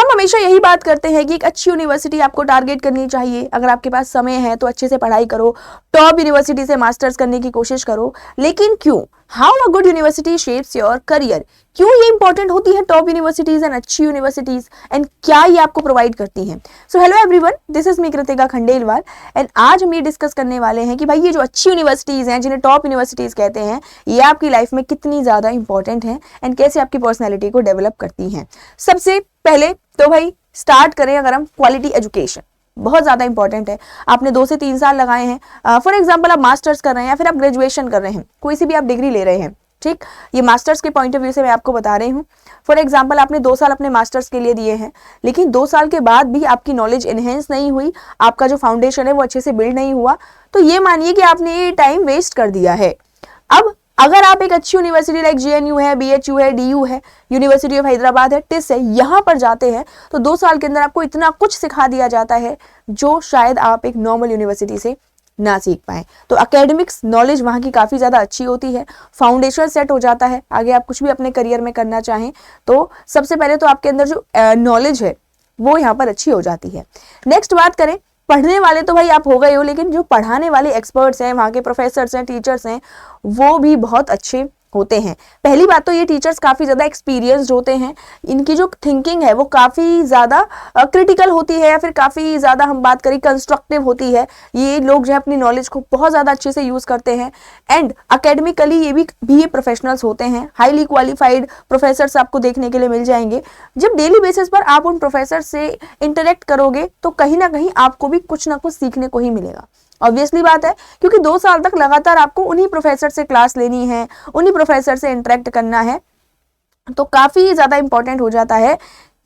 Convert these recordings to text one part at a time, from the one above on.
हम हमेशा यही बात करते हैं कि एक अच्छी यूनिवर्सिटी आपको टारगेट करनी चाहिए। अगर आपके पास समय है तो अच्छे से पढ़ाई करो, टॉप यूनिवर्सिटी से मास्टर्स करने की कोशिश करो। लेकिन क्यों, how a good university shapes your career, क्यों ये इंपॉर्टेंट होती है टॉप यूनिवर्सिटीज एंड अच्छी यूनिवर्सिटीज, एंड क्या ये आपको प्रोवाइड करती हैं। So hello everyone, this is me Kritika Khandelwal and आज हम ये डिस्कस करने वाले हैं कि भाई ये जो अच्छी यूनिवर्सिटीज हैं, जिन्हें टॉप यूनिवर्सिटीज कहते हैं, ये आपकी लाइफ में कितनी ज्यादा इंपॉर्टेंट हैं एंड कैसे आपकी पर्सनैलिटी को डेवलप करती हैं। सबसे पहले तो भाई स्टार्ट करें अगर हम क्वालिटी एजुकेशन, बहुत ज़्यादा इंपॉर्टेंट है। आपने 2 से 3 साल लगाए हैं, फॉर एग्जांपल आप मास्टर्स कर रहे हैं या फिर आप ग्रेजुएशन कर रहे हैं, कोई सी भी आप डिग्री ले रहे हैं, ठीक। ये मास्टर्स के पॉइंट ऑफ व्यू से मैं आपको बता रही हूँ। फॉर एग्जांपल आपने 2 साल अपने मास्टर्स के लिए दिए हैं, लेकिन 2 साल के बाद भी आपकी नॉलेज एनहेंस नहीं हुई, आपका जो फाउंडेशन है वो अच्छे से बिल्ड नहीं हुआ, तो ये मानिए कि आपने ये टाइम वेस्ट कर दिया है। अब अगर आप एक अच्छी यूनिवर्सिटी लाइक JNU है, BHU है, DU है, यूनिवर्सिटी ऑफ हैदराबाद है, टिस है, यहाँ पर जाते हैं तो 2 साल के अंदर आपको इतना कुछ सिखा दिया जाता है जो शायद आप एक नॉर्मल यूनिवर्सिटी से ना सीख पाए। तो एकेडमिक्स नॉलेज वहाँ की काफ़ी ज़्यादा अच्छी होती है, फाउंडेशन सेट हो जाता है। आगे आप कुछ भी अपने करियर में करना चाहें तो सबसे पहले तो आपके अंदर जो नॉलेज है वो यहाँ पर अच्छी हो जाती है। नेक्स्ट बात करें, पढ़ने वाले तो भाई आप हो गए हो, लेकिन जो पढ़ाने वाले एक्सपर्ट्स हैं, वहाँ के प्रोफेसर्स हैं, टीचर्स हैं, वो भी बहुत अच्छे होते हैं। पहली बात तो ये टीचर्स काफ़ी ज़्यादा एक्सपीरियंस्ड होते हैं, इनकी जो थिंकिंग है वो काफ़ी ज़्यादा क्रिटिकल होती है या फिर काफ़ी ज़्यादा हम बात करें कंस्ट्रक्टिव होती है। ये लोग जो है अपनी नॉलेज को बहुत ज़्यादा अच्छे से यूज़ करते हैं एंड अकेडमिकली ये भी प्रोफेशनल्स होते हैं। हाईली क्वालिफाइड प्रोफेसर्स आपको देखने के लिए मिल जाएंगे। जब डेली बेसिस पर आप उन प्रोफेसर से इंटरेक्ट करोगे तो कहीं ना कहीं आपको भी कुछ ना कुछ सीखने को ही मिलेगा। ऑब्वियसली बात है, क्योंकि 2 साल तक लगातार आपको उन्हीं प्रोफेसर से क्लास लेनी है, उन्हीं प्रोफेसर से इंटरेक्ट करना है, तो काफ़ी ज़्यादा इंपॉर्टेंट हो जाता है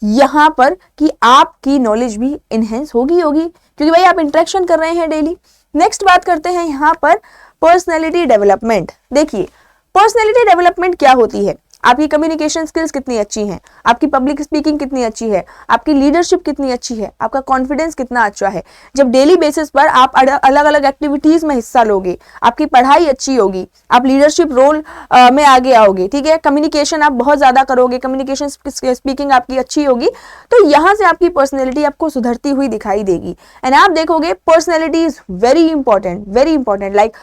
यहाँ पर कि आपकी नॉलेज भी इनहेंस होगी क्योंकि भाई आप इंटरेक्शन कर रहे हैं डेली। नेक्स्ट बात करते हैं यहाँ पर पर्सनैलिटी डेवलपमेंट। देखिए पर्सनैलिटी डेवलपमेंट क्या होती है, आपकी कम्युनिकेशन स्किल्स कितनी अच्छी हैं, आपकी पब्लिक स्पीकिंग कितनी अच्छी है, आपकी लीडरशिप कितनी अच्छी है, आपका कॉन्फिडेंस कितना अच्छा है। जब डेली बेसिस पर आप अलग अलग एक्टिविटीज में हिस्सा लोगे, आपकी पढ़ाई अच्छी होगी, आप लीडरशिप रोल में आगे आओगे, ठीक है, कम्युनिकेशन आप बहुत ज्यादा करोगे, कम्युनिकेशन स्पीकिंग आपकी अच्छी होगी, तो यहाँ से आपकी पर्सनैलिटी आपको सुधरती हुई दिखाई देगी। एंड आप देखोगे personality is very important. Like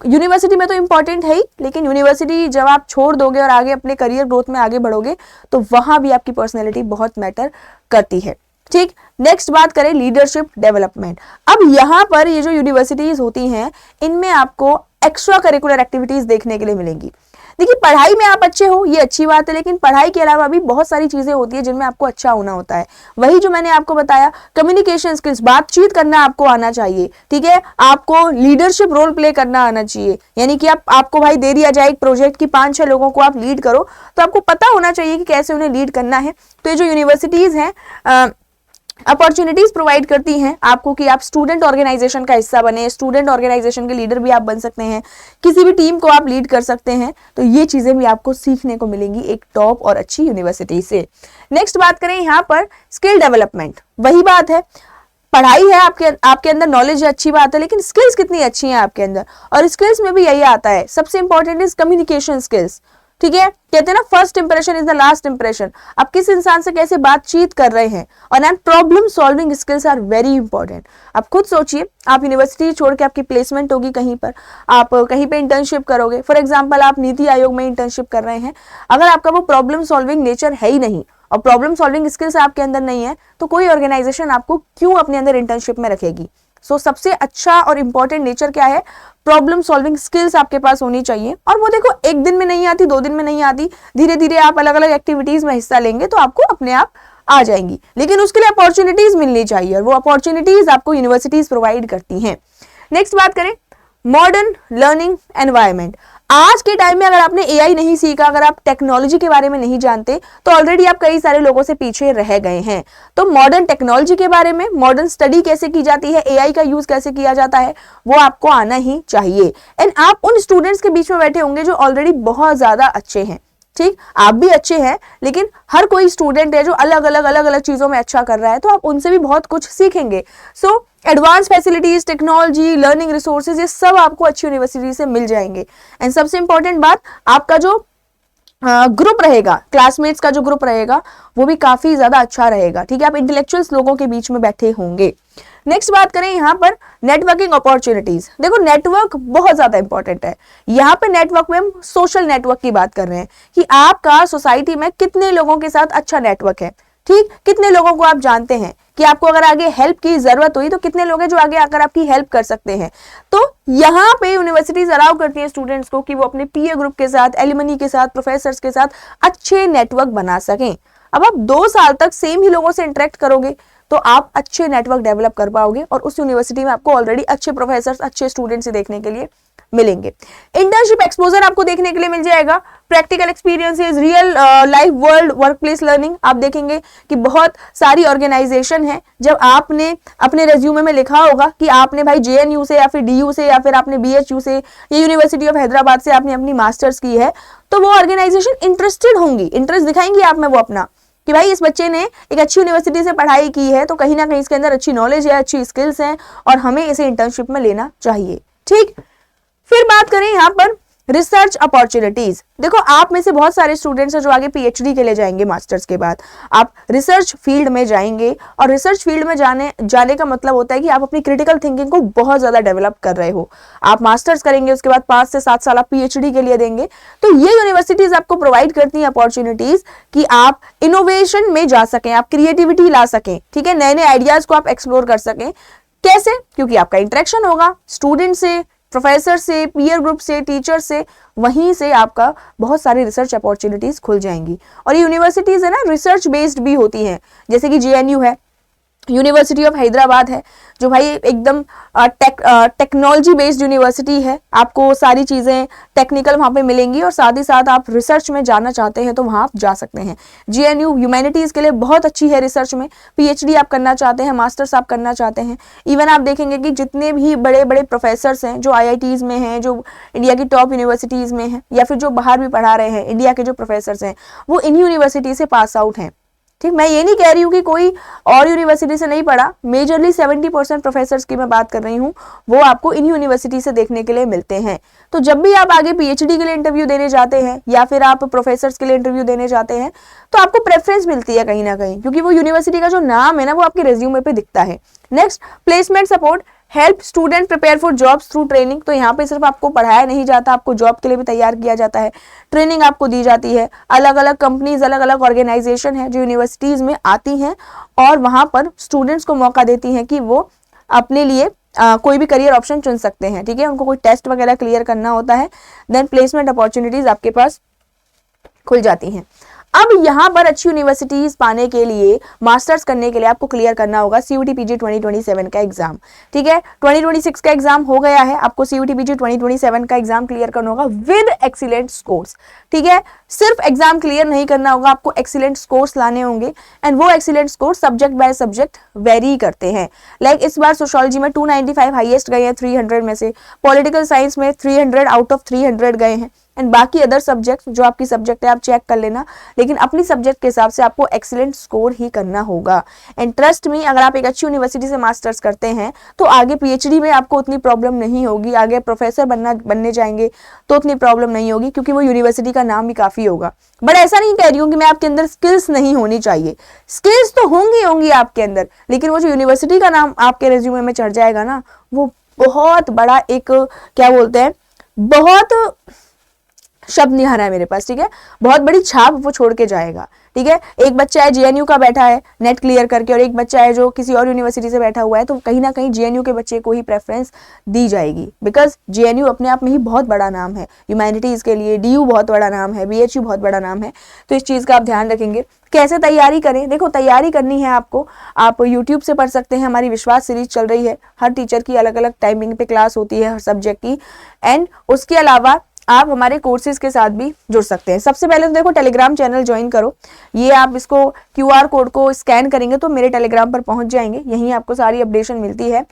university में तो इंपॉर्टेंट है ही, लेकिन यूनिवर्सिटी जब आप छोड़ दोगे और आगे अपने करियर ग्रोथ में आगे बढ़ोगे तो वहां भी आपकी पर्सनैलिटी बहुत मैटर करती है, ठीक। नेक्स्ट बात करें लीडरशिप डेवलपमेंट। अब यहाँ पर ये जो यूनिवर्सिटीज होती हैं इनमें आपको एक्स्ट्रा करिकुलर एक्टिविटीज देखने के लिए मिलेंगी। देखिए पढ़ाई में आप अच्छे हो ये अच्छी बात है, लेकिन पढ़ाई के अलावा भी बहुत सारी चीजें होती है जिनमें आपको अच्छा होना होता है। वही जो मैंने आपको बताया, कम्युनिकेशन स्किल्स, बातचीत करना आपको आना चाहिए, ठीक है, आपको लीडरशिप रोल प्ले करना आना चाहिए। यानी कि आपको भाई दे दिया जाए एक प्रोजेक्ट की 5-6 लोगों को आप लीड करो, तो आपको पता होना चाहिए कि कैसे उन्हें लीड करना है। तो ये जो यूनिवर्सिटीज हैं अपॉर्चुनिटीज प्रोवाइड करती हैं आपको कि आप स्टूडेंट ऑर्गेनाइजेशन का हिस्सा बने, स्टूडेंट ऑर्गेनाइजेशन के लीडर भी आप बन सकते हैं, किसी भी टीम को आप लीड कर सकते हैं। तो ये चीजें भी आपको सीखने को मिलेंगी एक टॉप और अच्छी यूनिवर्सिटी से। नेक्स्ट बात करें यहाँ पर स्किल डेवलपमेंट। वही बात है, पढ़ाई है आपके अंदर, नॉलेज है, अच्छी बात है, लेकिन स्किल्स कितनी अच्छी हैं आपके अंदर। और स्किल्स में भी यही आता है, सबसे इंपॉर्टेंट इज कम्युनिकेशन स्किल्स, ठीक है। कहते हैं ना first impression is the last impression. आप किस इंसान से कैसे बातचीत कर रहे हैं, और and problem solving skills are very important. आप खुद सोचिए, आप यूनिवर्सिटी छोड़ के आपकी प्लेसमेंट होगी कहीं पर, आप कहीं पे इंटर्नशिप करोगे, फॉर एग्जांपल आप नीति आयोग में इंटर्नशिप कर रहे हैं, अगर आपका वो प्रॉब्लम सॉल्विंग नेचर है ही नहीं और प्रॉब्लम सॉल्विंग स्किल्स आपके अंदर नहीं है, तो कोई ऑर्गेनाइजेशन आपको क्यों अपने अंदर इंटर्नशिप में रखेगी। सो सबसे अच्छा और इंपॉर्टेंट नेचर क्या है, प्रॉब्लम सॉल्विंग स्किल्स आपके पास होनी चाहिए। और वो देखो 1 दिन में नहीं आती, 2 दिन में नहीं आती, धीरे धीरे आप अलग अलग एक्टिविटीज में हिस्सा लेंगे तो आपको अपने आप आ जाएंगी, लेकिन उसके लिए अपॉर्चुनिटीज मिलनी चाहिए और वो अपॉर्चुनिटीज आपको यूनिवर्सिटीज प्रोवाइड करती हैं। नेक्स्ट बात करें मॉडर्न लर्निंग एनवायरनमेंट। आज के टाइम में अगर आपने एआई नहीं सीखा, अगर आप टेक्नोलॉजी के बारे में नहीं जानते, तो ऑलरेडी आप कई सारे लोगों से पीछे रह गए हैं। तो मॉडर्न टेक्नोलॉजी के बारे में, मॉडर्न स्टडी कैसे की जाती है, एआई का यूज कैसे किया जाता है, वो आपको आना ही चाहिए। एंड आप उन स्टूडेंट्स के बीच में बैठे होंगे जो ऑलरेडी बहुत ज्यादा अच्छे हैं, ठीक, आप भी अच्छे हैं, लेकिन हर कोई स्टूडेंट है जो अलग अलग चीजों में अच्छा कर रहा है, तो आप उनसे भी बहुत कुछ सीखेंगे। So advance facilities, technology, learning resources, ये सब आपको अच्छी यूनिवर्सिटी से मिल जाएंगे। एंड सबसे इंपॉर्टेंट बात, आपका जो ग्रुप रहेगा, क्लासमेट्स का जो ग्रुप रहेगा वो भी काफी ज्यादा अच्छा रहेगा, ठीक है। आप इंटेलेक्चुअल्स लोगों के बीच में बैठे होंगे। नेक्स्ट बात करें यहाँ पर नेटवर्किंग अपॉर्चुनिटीज। देखो नेटवर्क बहुत ज्यादा इंपॉर्टेंट है। यहाँ पे नेटवर्क में हम सोशल नेटवर्क की बात कर रहे हैं कि आपका सोसाइटी में कितने लोगों के साथ अच्छा नेटवर्क है, ठीक, कितने लोगों को आप जानते हैं कि आपको अगर आगे हेल्प की जरूरत हुई तो कितने लोग हैं जो आगे आकर आपकी हेल्प कर सकते हैं। तो यहाँ पे यूनिवर्सिटीज अलाउ करती है स्टूडेंट्स को कि वो अपने पीयर ग्रुप के साथ, एलिमनी के साथ, प्रोफेसर्स के साथ अच्छे नेटवर्क बना सकें। अब आप 2 साल तक सेम ही लोगों से इंटरेक्ट करोगे तो आप अच्छे नेटवर्क डेवलप कर पाओगे और उस यूनिवर्सिटी में आपको ऑलरेडी अच्छे प्रोफेसर्स, अच्छे स्टूडेंट्स देखने के लिए मिलेंगे। इंटर्नशिप एक्सपोजर आपको देखने के लिए मिल जाएगा, practical experiences, real life world work place learning. आप देखेंगे कि बहुत सारी ऑर्गेनाइजेशन है, जब आपने अपने रेज्यूमे में लिखा होगा कि आपने भाई जेएनयू से या फिर डीयू से या फिर आपने बीएचयू से या यूनिवर्सिटी ऑफ हैदराबाद से आपने अपनी मास्टर्स की है, तो वो ऑर्गेनाइजेशन इंटरेस्टेड होंगी, इंटरेस्ट दिखाएंगी आप में वो अपना कि भाई इस बच्चे ने एक अच्छी यूनिवर्सिटी से पढ़ाई की है तो कहीं ना कहीं इसके अंदर अच्छी नॉलेज है, अच्छी स्किल्स हैं और हमें इसे इंटर्नशिप में लेना चाहिए, ठीक। फिर बात करें यहाँ पर रिसर्च अपॉर्चुनिटीज। देखो आप में से बहुत सारे स्टूडेंट्स हैं जो आगे पीएचडी के लिए जाएंगे मास्टर्स के बाद, आप रिसर्च फील्ड में जाएंगे और रिसर्च फील्ड में जाने का मतलब होता है कि आप अपनी क्रिटिकल थिंकिंग को बहुत ज्यादा डेवलप कर रहे हो। आप मास्टर्स करेंगे, उसके बाद 5 से 7 साल आप पीएचडी के लिए देंगे। तो ये यूनिवर्सिटीज आपको प्रोवाइड करती हैं अपॉर्चुनिटीज कि आप इनोवेशन में जा सकें, आप क्रिएटिविटी ला सकें, ठीक है, नए नए आइडियाज को आप एक्सप्लोर कर सकें। कैसे? क्योंकि आपका इंटरेक्शन होगा स्टूडेंट से, प्रोफेसर से, पीयर ग्रुप से, टीचर से, वहीं से आपका बहुत सारी रिसर्च अपॉर्चुनिटीज खुल जाएंगी। और ये यूनिवर्सिटीज है ना रिसर्च बेस्ड भी होती हैं, जैसे कि जेएनयू है, यूनिवर्सिटी ऑफ हैदराबाद है जो भाई एकदम टेक्नोलॉजी बेस्ड यूनिवर्सिटी है। आपको सारी चीज़ें टेक्निकल वहाँ पे मिलेंगी और साथ ही साथ आप रिसर्च में जाना चाहते हैं तो वहाँ आप जा सकते हैं। जेएनयू ह्यूमैनिटीज़ के लिए बहुत अच्छी है रिसर्च में, पीएचडी आप करना चाहते हैं, मास्टर्स आप करना चाहते हैं। इवन आप देखेंगे कि जितने भी बड़े बड़े प्रोफेसर्स हैं जो आईआईटीज़ में हैं, जो इंडिया की टॉप यूनिवर्सिटीज़ में हैं या फिर जो बाहर भी पढ़ा रहे हैं, इंडिया के जो प्रोफेसर्स हैं वो इन यूनिवर्सिटी से पास आउट हैं, ठीक। मैं ये नहीं कह रही हूँ कि कोई और यूनिवर्सिटी से नहीं पढ़ा, मेजरली 70% प्रोफेसर्स की मैं बात कर रही हूँ, वो आपको इन यूनिवर्सिटी से देखने के लिए मिलते हैं। तो जब भी आप आगे पीएचडी के लिए इंटरव्यू देने जाते हैं या फिर आप प्रोफेसर्स के लिए इंटरव्यू देने जाते हैं तो आपको प्रेफरेंस मिलती है कहीं ना कहीं, क्योंकि वो यूनिवर्सिटी का जो नाम है ना वो आपके रेज्यूमे पे दिखता है। Next, placement support, help student prepare for jobs through training. तो यहाँ पे सिर्फ आपको पढ़ाया नहीं जाता, आपको जॉब के लिए भी तैयार किया जाता है, ट्रेनिंग आपको दी जाती है। अलग अलग कंपनीज, अलग अलग ऑर्गेनाइजेशन है जो यूनिवर्सिटीज में आती हैं और वहाँ पर स्टूडेंट्स को मौका देती हैं कि वो अपने लिए कोई भी करियर ऑप्शन चुन सकते हैं, ठीक है। उनको कोई टेस्ट वगैरह क्लियर करना होता है, देन प्लेसमेंट अपॉर्चुनिटीज आपके पास खुल जाती हैं। अब यहाँ पर अच्छी यूनिवर्सिटीज पाने के लिए, मास्टर्स करने के लिए आपको क्लियर करना होगा सीयूटी पीजी 2027 का एग्जाम, ठीक है। 2026 का एग्जाम हो गया है, आपको सीयूटी पीजी 2027 का एग्जाम क्लियर करना होगा विद एक्सीलेंट स्कोर्स, ठीक है। सिर्फ एग्जाम क्लियर नहीं करना होगा, आपको एक्सीलेंट स्कोर्स लाने होंगे एंड वो excellent score subject by subject very करते हैं। लाइक इस बार सोशियोलॉजी में 295 हाईएस्ट गए हैं 300 में से, पॉलिटिकल साइंस में 300 आउट ऑफ 300 गए हैं एंड बाकी अदर सब्जेक्ट जो आपकी सब्जेक्ट है आप चेक कर लेना, लेकिन अपनी सब्जेक्ट के हिसाब से आपको एक्सीलेंट स्कोर ही करना होगा। एंड ट्रस्ट मी, अगर आप एक अच्छी यूनिवर्सिटी से मास्टर्स करते हैं तो आगे पीएचडी में आपको उतनी प्रॉब्लम नहीं होगी, आगे प्रोफेसर बनने जाएंगे तो उतनी प्रॉब्लम नहीं होगी, क्योंकि वो यूनिवर्सिटी का नाम भी काफी होगा। बट ऐसा नहीं कह रही हूँ कि मैं आपके अंदर स्किल्स नहीं होनी चाहिए, स्किल्स तो होंगी आपके अंदर, लेकिन वो जो यूनिवर्सिटी का नाम आपके रेज्यूमे में चढ़ जाएगा ना, वो बहुत बड़ा एक क्या बोलते हैं, बहुत शब्द नहीं आ रहा है मेरे पास, ठीक है, बहुत बड़ी छाप वो छोड़ के जाएगा, ठीक है। एक बच्चा है जेएनयू का बैठा है नेट क्लियर करके और एक बच्चा है जो किसी और यूनिवर्सिटी से बैठा हुआ है, तो कहीं ना कहीं जेएनयू के बच्चे को ही प्रेफरेंस दी जाएगी, बिकॉज जेएनयू अपने आप में ही बहुत बड़ा नाम है ह्यूमैनिटीज के लिए, डीयू बहुत बड़ा नाम है, बीएचयू बहुत बड़ा नाम है। तो इस चीज का आप ध्यान रखेंगे। कैसे तैयारी करें? देखो तैयारी करनी है आपको, आप यूट्यूब से पढ़ सकते हैं, हमारी विश्वास सीरीज चल रही है, हर टीचर की अलग अलग टाइमिंग पे क्लास होती है हर सब्जेक्ट की, एंड उसके अलावा आप हमारे कोर्सेज के साथ भी जुड़ सकते हैं। सबसे पहले तो देखो टेलीग्राम चैनल ज्वाइन करो, ये आप इसको क्यूआर कोड को स्कैन करेंगे तो मेरे टेलीग्राम पर पहुंच जाएंगे, यहीं आपको सारी अपडेशन मिलती है।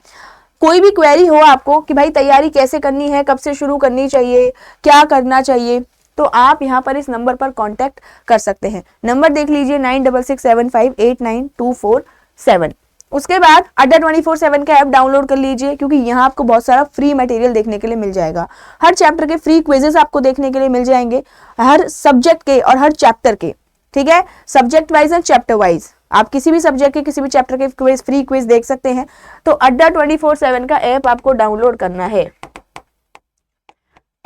कोई भी क्वेरी हो आपको कि भाई तैयारी कैसे करनी है, कब से शुरू करनी चाहिए, क्या करना चाहिए, तो आप यहाँ पर इस नंबर पर कांटेक्ट कर सकते हैं। नंबर देख लीजिए 9667589247, उसके बाद अड्डा 24/7 का ऐप डाउनलोड कर लीजिए, क्योंकि यहाँ आपको बहुत सारा फ्री मटेरियल देखने के लिए मिल जाएगा। हर चैप्टर के फ्री क्विजेस आपको देखने के लिए मिल जाएंगे, हर सब्जेक्ट के और हर चैप्टर के, ठीक है, subject wise and chapter wise. आप किसी भी सब्जेक्ट के किसी भी चैप्टर के क्विज, फ्री क्विज देख सकते हैं। तो अड्डा 24/7 का ऐप आपको डाउनलोड करना है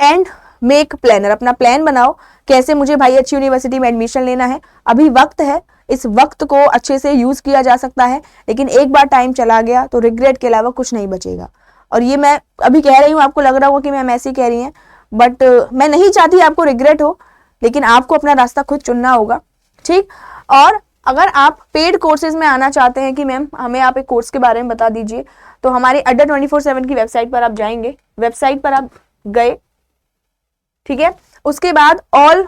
एंड मेक प्लानर, अपना प्लान बनाओ कैसे मुझे भाई अच्छी यूनिवर्सिटी में एडमिशन लेना है। अभी वक्त है, इस वक्त को अच्छे से यूज किया जा सकता है, लेकिन एक बार टाइम चला गया तो रिग्रेट के अलावा कुछ नहीं बचेगा। और ये मैं अभी कह रही हूँ, आपको लग रहा होगा कि मैम ऐसे ही कह रही हैं, बट मैं नहीं चाहती आपको रिग्रेट हो, लेकिन आपको अपना रास्ता खुद चुनना होगा, ठीक। और अगर आप पेड कोर्सेज में आना चाहते हैं कि मैम हमें आप एक कोर्स के बारे में बता दीजिए, तो हमारे अड्डा 24/7 की वेबसाइट पर आप जाएंगे, वेबसाइट पर आप गए, ठीक है, उसके बाद ऑल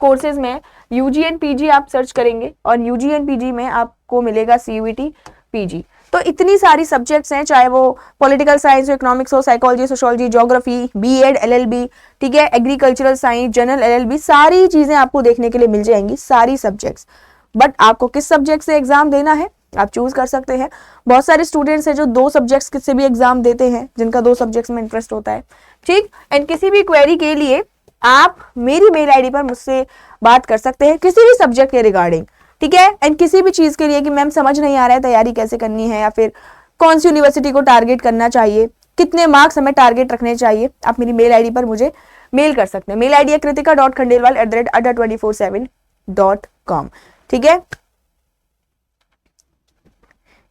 कोर्सेज में यूजी एंड पीजी आप सर्च करेंगे और यूजी एंड पीजी में आपको मिलेगा सीयूईटी पीजी। तो इतनी सारी सब्जेक्ट्स हैं, चाहे वो पॉलिटिकल साइंस हो, इकोनॉमिक्स हो, psychology, sociology, geography, BEd, LLB, ठीक है, एग्रीकल्चरल साइंस, जनरल एलएलबी, सारी चीजें आपको देखने के लिए मिल जाएंगी, सारी सब्जेक्ट्स। बट आपको किस सब्जेक्ट से एग्जाम देना है आप चूज कर सकते हैं। बहुत सारे स्टूडेंट्स हैं जो 2 सब्जेक्ट्स से भी एग्जाम देते हैं, जिनका 2 सब्जेक्ट्स में इंटरेस्ट होता है, ठीक। एंड किसी भी क्वेरी के लिए आप मेरी मेल आईडी पर मुझसे बात कर सकते हैं, किसी भी सब्जेक्ट के रिगार्डिंग, ठीक है। एंड किसी भी चीज के लिए कि मैम समझ नहीं आ रहा है तैयारी कैसे करनी है, या फिर कौन सी यूनिवर्सिटी को टारगेट करना चाहिए, कितने मार्क्स हमें टारगेट रखने चाहिए, आप मेरी मेल आईडी पर मुझे मेल कर सकते हैं। मेल आईडी है kritika.khandelwal@adda247.com, ठीक है,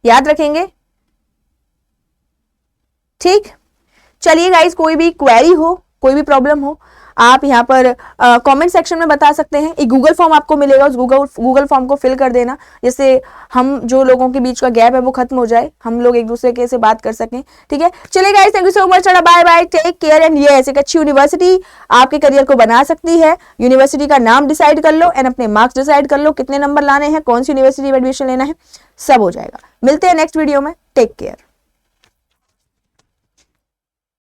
याद रखेंगे, ठीक। चलिए गाइस, कोई भी क्वेरी हो, कोई भी प्रॉब्लम हो, आप यहाँ पर कमेंट सेक्शन में बता सकते हैं। एक गूगल फॉर्म आपको मिलेगा, उस गूगल फॉर्म को फिल कर देना, जिससे हम जो लोगों के बीच का गैप है वो खत्म हो जाए, हम लोग एक दूसरे के से बात कर सकें, ठीक है। चलिए guys, thank you so much, bye bye, take care. And ये ऐसी एक अच्छी यूनिवर्सिटी आपके करियर को बना सकती है। यूनिवर्सिटी का नाम डिसाइड कर लो एंड अपने मार्क्स डिसाइड कर लो, कितने नंबर लाने हैं, कौन सी यूनिवर्सिटी में एडमिशन लेना है, सब हो जाएगा। मिलते हैं नेक्स्ट वीडियो में, टेक केयर।